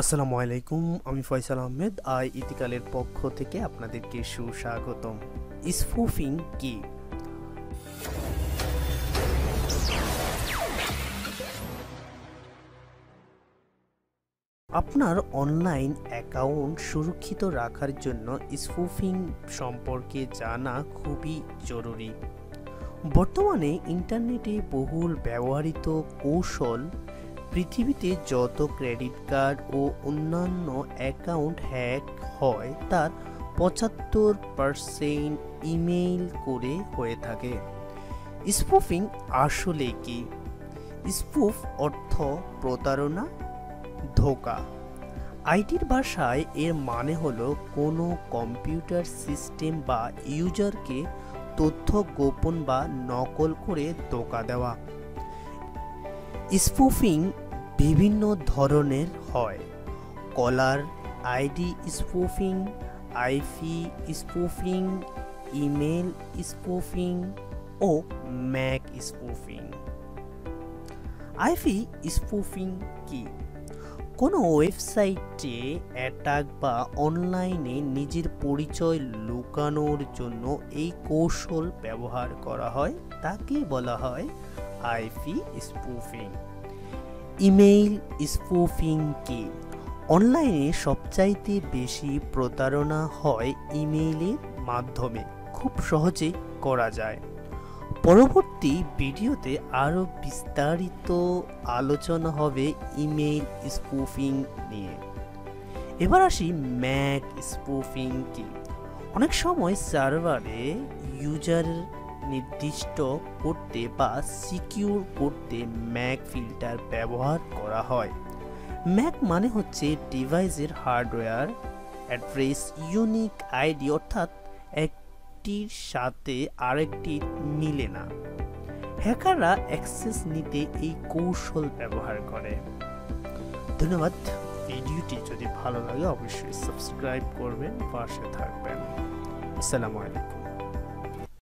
আসসালামু আলাইকুম, আমি ফয়সাল আহমেদ iEthicalের পক্ষ থেকে আপনাদেরকে সুস্বাগতম। স্পুফিং কি? আপনার অনলাইন অ্যাকাউন্ট সুরক্ষিত রাখার জন্য স্পুফিং সম্পর্কে জানা খুবই জরুরি। বর্তমানে ইন্টারনেটে বহুল ব্যবহৃত কৌশল পৃথিবীতে যত ক্রেডিট কার্ড ও অন্যান্য অ্যাকাউন্ট হ্যাক হয় তার ৭৫% ইমেইল করে হয়ে থাকে। স্পুফিং আসলে কি? স্পুফ অর্থ প্রতারণা, ধোঁকা। আইটির ভাষায় এর মানে হলো কোনো কম্পিউটার সিস্টেম বা ইউজারকে তথ্য গোপন বা নকল করে ধোঁকা দেওয়া। স্পুফিং বিভিন্ন ধরনের হয়: caller ID spoofing, IP spoofing, email spoofing ও ম্যাক স্পুফিং। আইপি স্পুফিং কি? কোনো ওয়েবসাইটে অ্যাটাক বা অনলাইনে নিজের পরিচয় লুকানোর জন্য এই কৌশল ব্যবহার করা হয়, তাকে বলা হয় আইপি স্পুফিং। ইমেইল স্পুফিং কি? অনলাইনে সবচাইতে বেশি প্রতারণা হয় ইমেইলের মাধ্যমে, খুব সহজে করা যায়। পরবর্তী ভিডিওতে আরও বিস্তারিত আলোচনা হবে ইমেইল স্পুফিং নিয়ে। এবার আসি ম্যাক স্পুফিং কি? অনেক সময় সার্ভারে ইউজার নির্দিষ্ট করতে বা সিকিউর করতে ম্যাক ফিল্টার ব্যবহার করা হয়। ম্যাক মানে হচ্ছে ডিভাইসের হার্ডওয়্যার অ্যাড্রেস ইউনিক আইডি, অর্থাৎ একটির সাথে আরেকটি মিলে না। হ্যাকাররা অ্যাক্সেস নিতে এই কৌশল ব্যবহার করে। ধন্যবাদ। ভিডিওটি যদি ভালো লাগে অবশ্যই সাবস্ক্রাইব করবেন, পাশে থাকবেন। আসসালামু আলাইকুম।